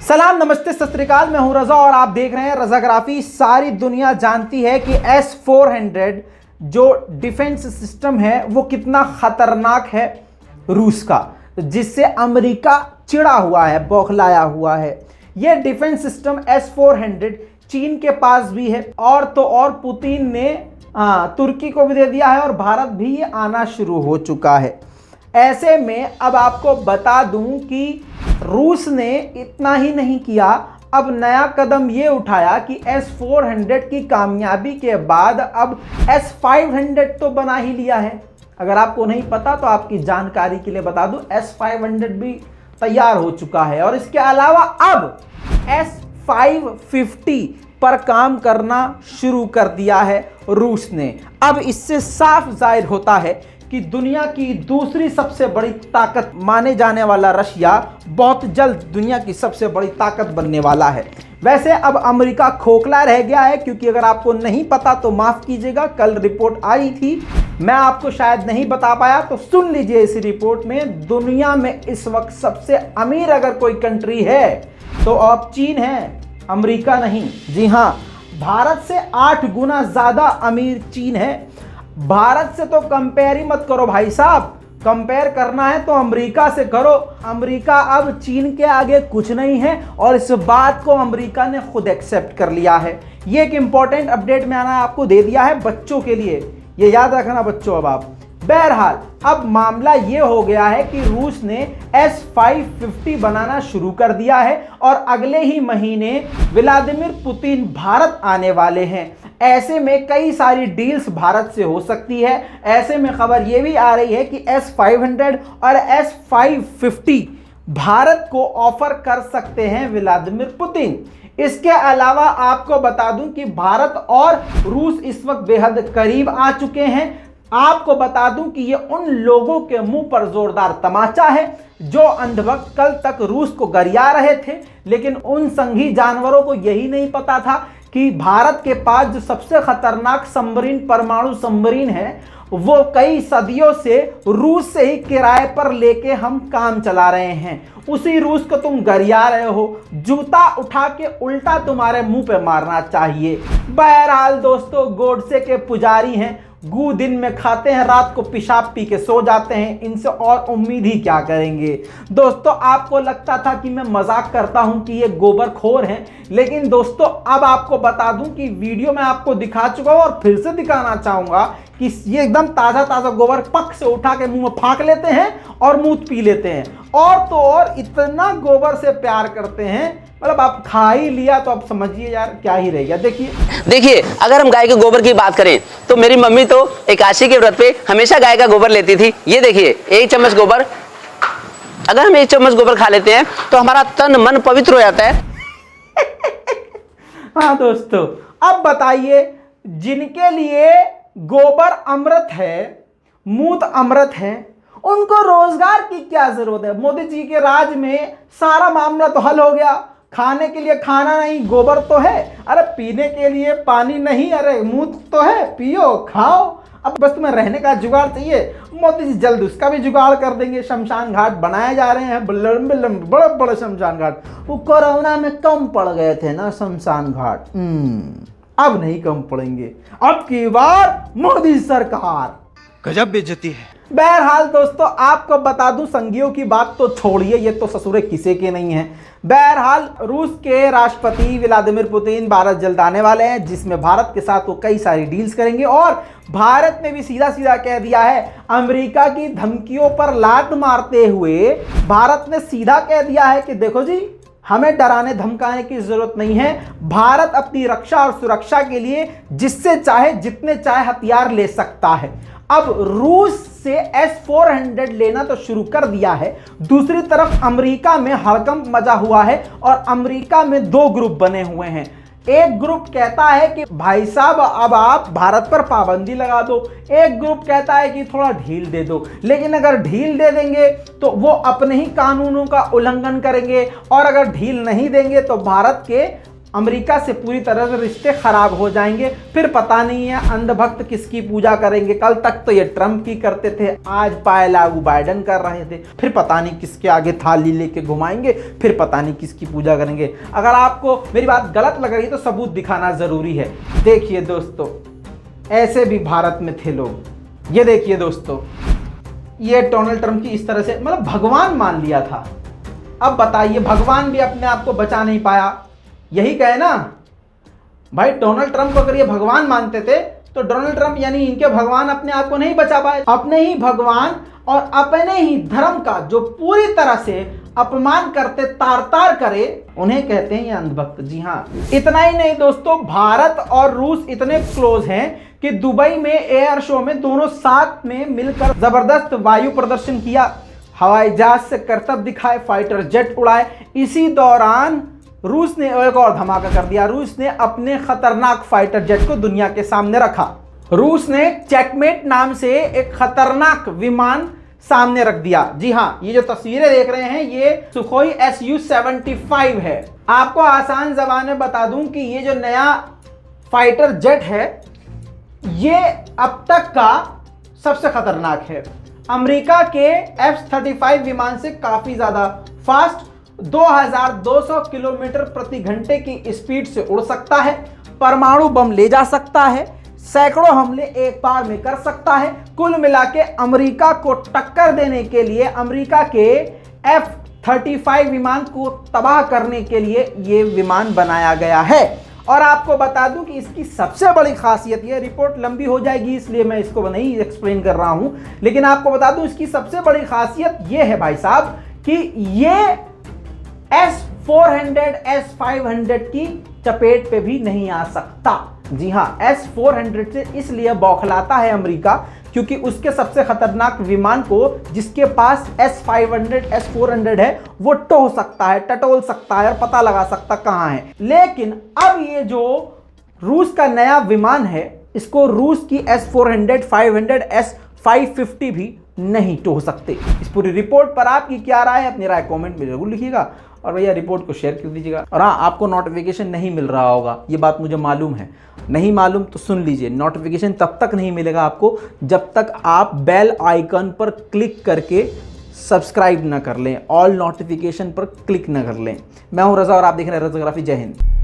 सलाम, नमस्ते, सत श्री अकाल। मैं हूं रजा और आप देख रहे हैं रजाग्राफी। सारी दुनिया जानती है कि S-400 जो डिफेंस सिस्टम है वो कितना खतरनाक है रूस का, जिससे अमेरिका चिढ़ा हुआ है, बौखलाया हुआ है। यह डिफेंस सिस्टम S-400 चीन के पास भी है और तो और पुतिन ने तुर्की को भी दे दिया है और भारत भी ये आना शुरू हो चुका है। ऐसे में अब आपको बता दूं कि रूस ने इतना ही नहीं किया, अब नया कदम ये उठाया कि S-400 की कामयाबी के बाद अब S-500 तो बना ही लिया है। अगर आपको नहीं पता तो आपकी जानकारी के लिए बता दूं, S-500 भी तैयार हो चुका है और इसके अलावा अब S-550 पर काम करना शुरू कर दिया है रूस ने। अब इससे साफ जाहिर होता है कि दुनिया की दूसरी सबसे बड़ी ताकत माने जाने वाला रशिया बहुत जल्द दुनिया की सबसे बड़ी ताकत बनने वाला है। वैसे अब अमेरिका खोखला रह गया है, क्योंकि अगर आपको नहीं पता तो माफ कीजिएगा, कल रिपोर्ट आई थी, मैं आपको शायद नहीं बता पाया, तो सुन लीजिए। इस रिपोर्ट में दुनिया में इस वक्त सबसे अमीर अगर कोई कंट्री है तो अब चीन है, अमेरिका नहीं। जी हाँ, भारत से 8 गुना ज्यादा अमीर चीन है। भारत से तो कंपेयर ही मत करो भाई साहब, कंपेयर करना है तो अमेरिका से करो। अमेरिका अब चीन के आगे कुछ नहीं है और इस बात को अमेरिका ने खुद एक्सेप्ट कर लिया है। ये एक इंपॉर्टेंट अपडेट मैंने आपको दे दिया है बच्चों के लिए, ये याद रखना बच्चों। अब आप बहरहाल अब मामला ये हो गया है कि रूस ने S-550 बनाना शुरू कर दिया है और अगले ही महीने व्लादिमीर पुतिन भारत आने वाले हैं। ऐसे में कई सारी डील्स भारत से हो सकती है। ऐसे में खबर ये भी आ रही है कि S-500 और S-550 भारत को ऑफर कर सकते हैं व्लादिमीर पुतिन। इसके अलावा आपको बता दूं कि भारत और रूस इस वक्त बेहद करीब आ चुके हैं। आपको बता दूं कि ये उन लोगों के मुंह पर जोरदार तमाचा है जो अंधभक्त कल तक रूस को गरिया रहे थे, लेकिन उन संघी जानवरों को यही नहीं पता था कि भारत के पास जो सबसे खतरनाक सबमरीन, परमाणु सबमरीन है, वो कई सदियों से रूस से ही किराए पर लेके हम काम चला रहे हैं। उसी रूस को तुम गरिया रहे हो, जूता उठा के उल्टा तुम्हारे मुंह पे मारना चाहिए। बहरहाल दोस्तों, गोडसे के पुजारी हैं, गू दिन में खाते हैं, रात को पेशाब पी के सो जाते हैं, इनसे और उम्मीद ही क्या करेंगे। दोस्तों, आपको लगता था कि मैं मजाक करता हूं कि ये गोबरखोर हैं, लेकिन दोस्तों अब आपको बता दूं कि वीडियो में आपको दिखा चुका हूं और फिर से दिखाना चाहूंगा कि ये एकदम ताजा ताजा गोबर पक से उठा के मुंह में फाँक लेते हैं और मुंह पी लेते हैं, और तो और इतना गोबर से प्यार करते हैं, मतलब आप खा ही लिया तो आप समझिए यार क्या ही रह गया। देखिए अगर हम गाय के गोबर की बात करें तो मेरी मम्मी तो एकादशी के व्रत पे हमेशा गाय का गोबर लेती थी। ये देखिए, 1 चम्मच गोबर, अगर हम 1 चम्मच गोबर खा लेते हैं तो हमारा तन मन पवित्र हो जाता है। हाँ दोस्तों, अब बताइए, जिनके लिए गोबर अमृत है, मूत अमृत है, उनको रोजगार की क्या जरूरत है। मोदी जी के राज में सारा मामला तो हल हो गया। खाने के लिए खाना नहीं, गोबर तो है, अरे पीने के लिए पानी नहीं, अरे मूत तो है, पियो खाओ। अब बस तुम्हें रहने का जुगाड़ चाहिए, मोदी जी जल्द उसका भी जुगाड़ कर देंगे। शमशान घाट बनाए जा रहे हैं, लंबे लंबे बड़े बड़े शमशान घाट। वो कोरोना में कम पड़ गए थे ना शमशान घाट, अब नहीं कम पड़ेंगे। अब की बार मोदी सरकार, गजब बेइज्जती है। बहरहाल दोस्तों, आपको बता दूं, संघियों की बात तो छोड़िए, ये तो ससुरे किसी के नहीं है। बहरहाल रूस के राष्ट्रपति व्लादिमीर पुतिन भारत जल्द आने वाले हैं, जिसमें भारत के साथ वो कई सारी डील्स करेंगे और भारत ने भी सीधा सीधा कह दिया है, अमेरिका की धमकियों पर लात मारते हुए भारत ने सीधा कह दिया है कि देखो जी, हमें डराने धमकाने की जरूरत नहीं है। भारत अपनी रक्षा और सुरक्षा के लिए जिससे चाहे जितने चाहे हथियार ले सकता है। अब रूस से S-400 लेना तो शुरू कर दिया है, दूसरी तरफ अमेरिका में हड़कंप मचा हुआ है और अमेरिका में 2 ग्रुप बने हुए हैं। एक ग्रुप कहता है कि भाई साहब अब आप भारत पर पाबंदी लगा दो, एक ग्रुप कहता है कि थोड़ा ढील दे दो। लेकिन अगर ढील दे देंगे तो वो अपने ही कानूनों का उल्लंघन करेंगे और अगर ढील नहीं देंगे तो भारत के अमेरिका से पूरी तरह से रिश्ते खराब हो जाएंगे। फिर पता नहीं है अंधभक्त किसकी पूजा करेंगे। कल तक तो ये ट्रम्प की करते थे, आज पाए लागू बाइडन कर रहे थे, फिर पता नहीं किसके आगे थाली लेके घुमाएंगे, फिर पता नहीं किसकी पूजा करेंगे। अगर आपको मेरी बात गलत लग रही है तो सबूत दिखाना जरूरी है। देखिए दोस्तों, ऐसे भी भारत में थे लोग। ये देखिए दोस्तों, ये डोनाल्ड ट्रम्प की इस तरह से मतलब भगवान मान लिया था। अब बताइए, भगवान भी अपने आप को बचा नहीं पाया। यही कहे ना भाई, डोनाल्ड ट्रम्प को अगर ये भगवान मानते थे तो डोनाल्ड ट्रम्प यानी इनके भगवान अपने आप को नहीं बचा पाए। अपने ही भगवान और अपने ही धर्म का जो पूरी तरह से अपमान करते, तार तार करे, उन्हें कहते हैं ये अंधभक्त। जी हाँ, इतना ही नहीं दोस्तों, भारत और रूस इतने क्लोज हैं कि दुबई में एयर शो में दोनों साथ में मिलकर जबरदस्त वायु प्रदर्शन किया, हवाई जहाज से करतब दिखाए, फाइटर जेट उड़ाए। इसी दौरान रूस ने एक और धमाका कर दिया। रूस ने अपने खतरनाक फाइटर जेट को दुनिया के सामने रखा। रूस ने चेकमेट नाम से एक खतरनाक विमान सामने रख दिया। जी हाँ, ये जो तस्वीरें देख रहे हैं ये सुखोई Su-75 है। आपको आसान ज़बान में बता दूं कि ये जो नया फाइटर जेट है ये अब तक का सबसे खतरनाक है। अमेरिका के F-35 विमान से काफी ज्यादा फास्ट 2200 किलोमीटर प्रति घंटे की स्पीड से उड़ सकता है, परमाणु बम ले जा सकता है, सैकड़ों हमले एक बार में कर सकता है। कुल मिला के अमेरिका को टक्कर देने के लिए, अमेरिका के F-35 विमान को तबाह करने के लिए ये विमान बनाया गया है। और आपको बता दूं कि इसकी सबसे बड़ी खासियत, ये रिपोर्ट लंबी हो जाएगी इसलिए मैं इसको नहीं एक्सप्लेन कर रहा हूं, लेकिन आपको बता दूं इसकी सबसे बड़ी खासियत ये है भाई साहब कि ये S-400 S-500 की चपेट पे भी नहीं आ सकता। जी हां, S-400 से इसलिए बौखलाता है अमेरिका क्योंकि उसके सबसे खतरनाक विमान को, जिसके पास S-500 S-400 है, वो टोह सकता है, टटोल सकता है और पता लगा सकता कहां है। लेकिन अब ये जो रूस का नया विमान है, इसको रूस की S-400 500 S-550 भी नहीं टोह सकते। इस पूरी रिपोर्ट पर आपकी क्या राय है, अपनी राय कमेंट में जरूर लिखिएगा और भैया रिपोर्ट को शेयर कर दीजिएगा। और हाँ, आपको नोटिफिकेशन नहीं मिल रहा होगा, ये बात मुझे मालूम है। नहीं मालूम तो सुन लीजिए, नोटिफिकेशन तब तक नहीं मिलेगा आपको जब तक आप बेल आइकन पर क्लिक करके सब्सक्राइब ना कर लें, ऑल नोटिफिकेशन पर क्लिक ना कर लें। मैं हूं रजा और आप देख रहे हैं रजाग्राफी। जय हिंद।